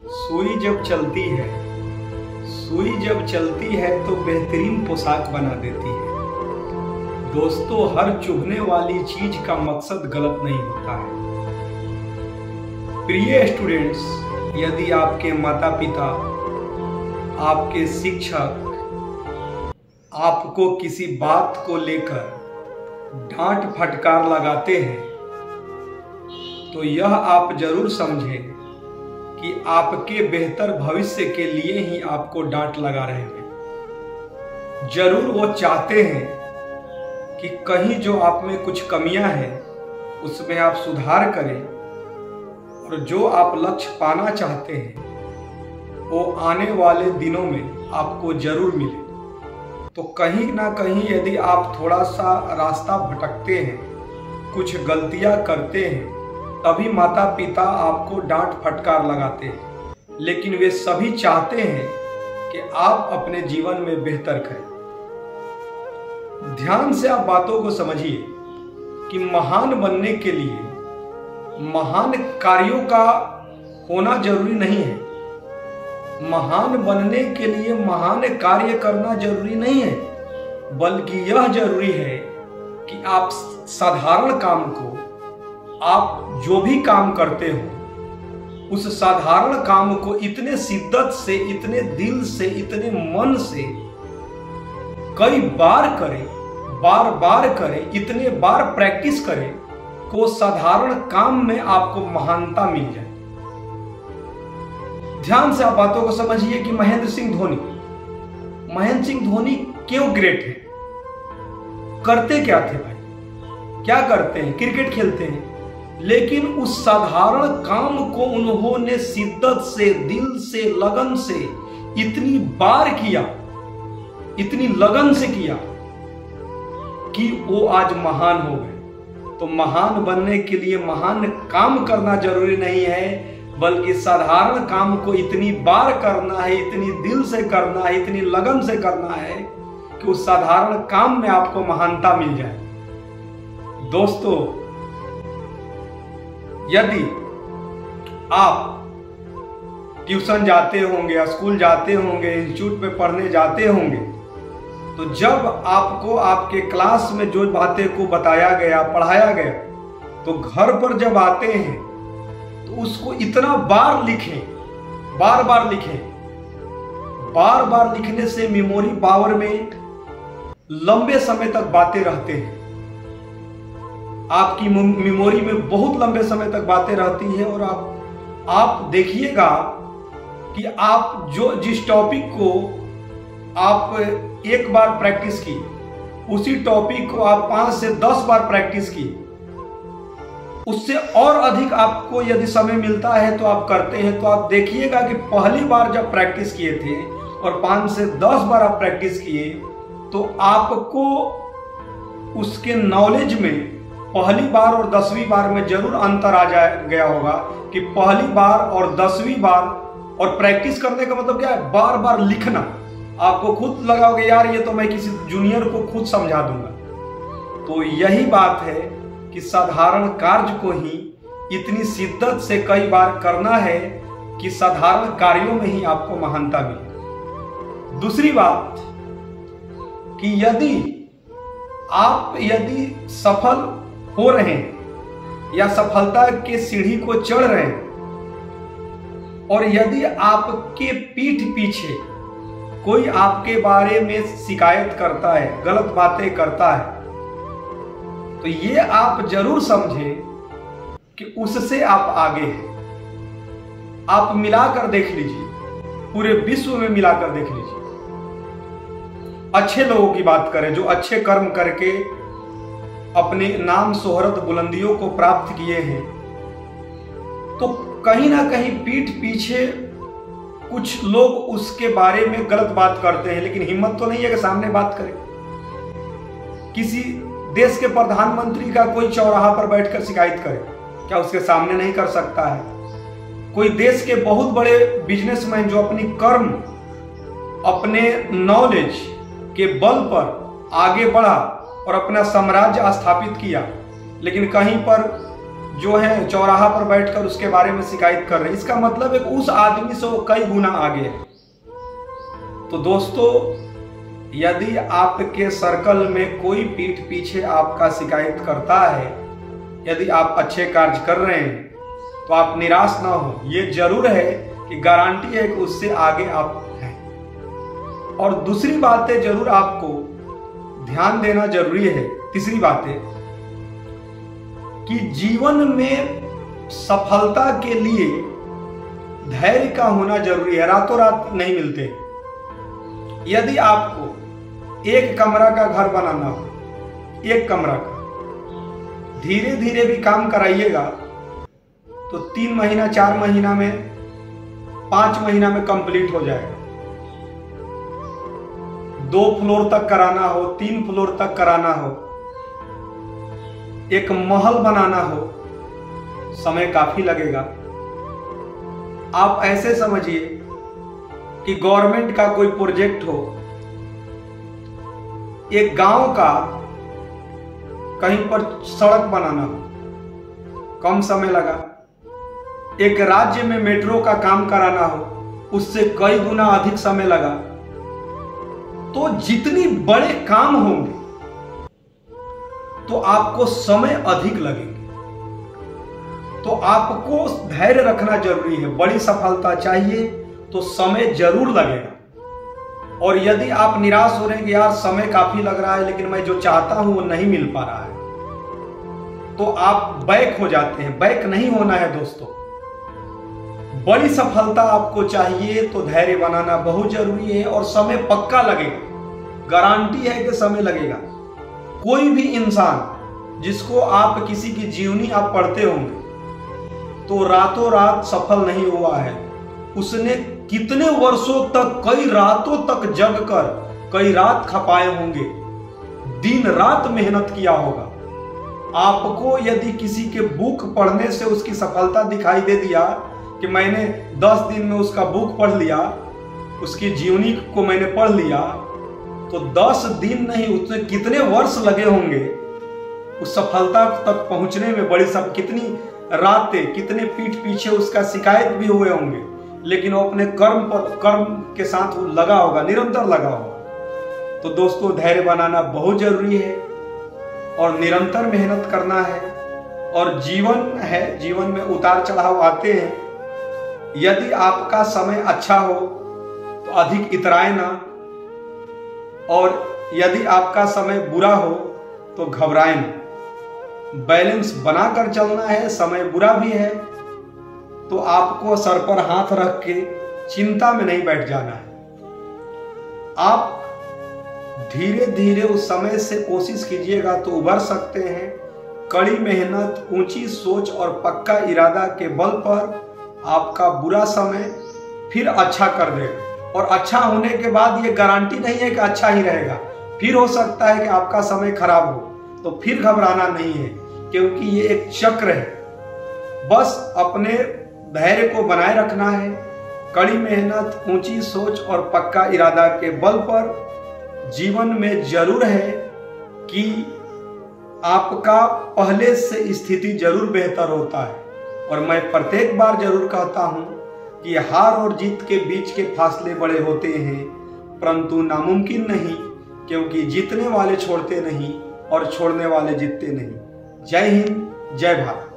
सुई जब चलती है तो बेहतरीन पोशाक बना देती है। दोस्तों, हर चुभने वाली चीज का मकसद गलत नहीं होता है। प्रिय स्टूडेंट्स, यदि आपके माता पिता, आपके शिक्षक आपको किसी बात को लेकर डांट फटकार लगाते हैं तो यह आप जरूर समझें कि आपके बेहतर भविष्य के लिए ही आपको डांट लगा रहे हैं। जरूर वो चाहते हैं कि कहीं जो आप में कुछ कमियां हैं उसमें आप सुधार करें और जो आप लक्ष्य पाना चाहते हैं वो आने वाले दिनों में आपको जरूर मिले। तो कहीं ना कहीं यदि आप थोड़ा सा रास्ता भटकते हैं, कुछ गलतियां करते हैं, तभी माता पिता आपको डांट फटकार लगाते हैं, लेकिन वे सभी चाहते हैं कि आप अपने जीवन में बेहतर करें। ध्यान से आप बातों को समझिए कि महान बनने के लिए महान कार्यों का होना जरूरी नहीं है। महान बनने के लिए महान कार्य करना जरूरी नहीं है, बल्कि यह जरूरी है कि आप साधारण काम को, आप जो भी काम करते हो उस साधारण काम को इतने शिद्दत से, इतने दिल से, इतने मन से कई बार करें, बार बार करें, इतने बार प्रैक्टिस करें को साधारण काम में आपको महानता मिल जाए। ध्यान से आप बातों को समझिए कि महेंद्र सिंह धोनी क्यों ग्रेट है? करते क्या थे भाई? क्या करते हैं? क्रिकेट खेलते हैं, लेकिन उस साधारण काम को उन्होंने शिद्दत से, दिल से, लगन से इतनी बार किया, इतनी लगन से किया कि वो आज महान हो गए। तो महान बनने के लिए महान काम करना जरूरी नहीं है, बल्कि साधारण काम को इतनी बार करना है, इतनी दिल से करना है, इतनी लगन से करना है कि उस साधारण काम में आपको महानता मिल जाए। दोस्तों, यदि आप ट्यूशन जाते होंगे या स्कूल जाते होंगे, इंस्टीट्यूट में पढ़ने जाते होंगे, तो जब आपको आपके क्लास में जो बातें को बताया गया, पढ़ाया गया, तो घर पर जब आते हैं तो उसको इतना बार लिखें, बार बार लिखें। बार बार लिखने से मेमोरी पावर में लंबे समय तक बातें रहते हैं। आपकी मेमोरी में बहुत लंबे समय तक बातें रहती हैं और आप देखिएगा कि आप जिस टॉपिक को आप एक बार प्रैक्टिस की, उसी टॉपिक को आप 5 से 10 बार प्रैक्टिस की, उससे और अधिक आपको यदि समय मिलता है तो आप करते हैं, तो आप देखिएगा कि पहली बार जब प्रैक्टिस किए थे और 5 से 10 बार आप प्रैक्टिस किए तो आपको उसके नॉलेज में पहली बार और 10वीं बार में जरूर अंतर आ गया होगा कि पहली बार और 10वीं बार। और प्रैक्टिस करने का मतलब क्या है? बार बार लिखना। आपको खुद लगा होगा यार ये तो मैं किसी जूनियर को खुद समझा दूंगा। तो यही बात है कि साधारण कार्य को ही इतनी शिद्दत से कई बार करना है कि साधारण कार्यों में ही आपको महानता मिले। दूसरी बात कि यदि सफल हो रहे हैं या सफलता के सीढ़ी को चढ़ रहे हैं और यदि आपके पीठ पीछे कोई आपके बारे में शिकायत करता है, गलत बातें करता है, तो ये आप जरूर समझें कि उससे आप आगे हैं। आप मिलाकर देख लीजिए, पूरे विश्व में मिलाकर देख लीजिए। अच्छे लोगों की बात करें जो अच्छे कर्म करके अपने नाम शोहरत बुलंदियों को प्राप्त किए हैं, तो कहीं ना कहीं पीठ पीछे कुछ लोग उसके बारे में गलत बात करते हैं, लेकिन हिम्मत तो नहीं है कि सामने बात करें। किसी देश के प्रधानमंत्री का कोई चौराहा पर बैठकर शिकायत करे, क्या उसके सामने नहीं कर सकता है? कोई देश के बहुत बड़े बिजनेसमैन जो अपनी कर्म, अपने नॉलेज के बल पर आगे बढ़ा और अपना साम्राज्य स्थापित किया, लेकिन कहीं पर जो है चौराहा पर बैठकर उसके बारे में शिकायत कर रहे हैं, इसका मतलब है उस आदमी से वो कई गुना आगे है। तो दोस्तों, यदि आपके सर्कल में कोई पीठ पीछे आपका शिकायत करता है, यदि आप अच्छे कार्य कर रहे हैं, तो आप निराश ना हो। ये जरूर है कि गारंटी है कि उससे आगे आप हैं। और दूसरी बातें जरूर आपको ध्यान देना जरूरी है। तीसरी बात है कि जीवन में सफलता के लिए धैर्य का होना जरूरी है। रातों रात नहीं मिलते। यदि आपको एक कमरा का घर बनाना हो, एक कमरा का, धीरे धीरे भी काम कराइएगा तो 3 महीना, 4 महीना में, 5 महीना में कंप्लीट हो जाएगा। 2 फ्लोर तक कराना हो, 3 फ्लोर तक कराना हो, एक महल बनाना हो, समय काफी लगेगा। आप ऐसे समझिए कि गवर्नमेंट का कोई प्रोजेक्ट हो, एक गांव का कहीं पर सड़क बनाना हो, कम समय लगा। एक राज्य में मेट्रो का काम कराना हो, उससे कई गुना अधिक समय लगा। तो जितनी बड़े काम होंगे तो आपको समय अधिक लगेंगे। तो आपको धैर्य रखना जरूरी है। बड़ी सफलता चाहिए तो समय जरूर लगेगा। और यदि आप निराश हो रहे हैं कि यार समय काफी लग रहा है लेकिन मैं जो चाहता हूं वो नहीं मिल पा रहा है, तो आप बैक हो जाते हैं। बैक नहीं होना है दोस्तों। बड़ी सफलता आपको चाहिए तो धैर्य बनाना बहुत जरूरी है और समय पक्का लगेगा। गारंटी है कि समय लगेगा। कोई भी इंसान जिसको आप किसी की जीवनी आप पढ़ते होंगे तो रातों रात सफल नहीं हुआ है। उसने कितने वर्षों तक, कई रातों तक जगकर कई रात खपाए होंगे, दिन रात मेहनत किया होगा। आपको यदि किसी के बुक पढ़ने से उसकी सफलता दिखाई दे दिया कि मैंने 10 दिन में उसका बुक पढ़ लिया, उसकी जीवनी को मैंने पढ़ लिया, तो 10 दिन नहीं, उसने कितने वर्ष लगे होंगे उस सफलता तक पहुंचने में। बड़ी सब कितनी रातें, कितने पीठ पीछे उसका शिकायत भी हुए होंगे, लेकिन वो अपने कर्म के साथ वो लगा होगा, निरंतर लगा होगा। तो दोस्तों, धैर्य बनाना बहुत जरूरी है और निरंतर मेहनत करना है। और जीवन है, जीवन में उतार चढ़ाव आते हैं। यदि आपका समय अच्छा हो तो अधिक इतराए ना, और यदि आपका समय बुरा हो तो घबराए ना। बैलेंस बनाकर चलना है। समय बुरा भी है तो आपको सर पर हाथ रख के चिंता में नहीं बैठ जाना है। आप धीरे धीरे उस समय से कोशिश कीजिएगा तो उभर सकते हैं। कड़ी मेहनत, ऊंची सोच और पक्का इरादा के बल पर आपका बुरा समय फिर अच्छा कर देगा। और अच्छा होने के बाद ये गारंटी नहीं है कि अच्छा ही रहेगा। फिर हो सकता है कि आपका समय खराब हो, तो फिर घबराना नहीं है, क्योंकि ये एक चक्र है। बस अपने धैर्य को बनाए रखना है। कड़ी मेहनत, ऊंची सोच और पक्का इरादा के बल पर जीवन में जरूर है कि आपका पहले से स्थिति जरूर बेहतर होता है। और मैं प्रत्येक बार जरूर कहता हूं कि हार और जीत के बीच के फासले बड़े होते हैं, परंतु नामुमकिन नहीं, क्योंकि जीतने वाले छोड़ते नहीं और छोड़ने वाले जीतते नहीं। जय हिंद, जय भारत।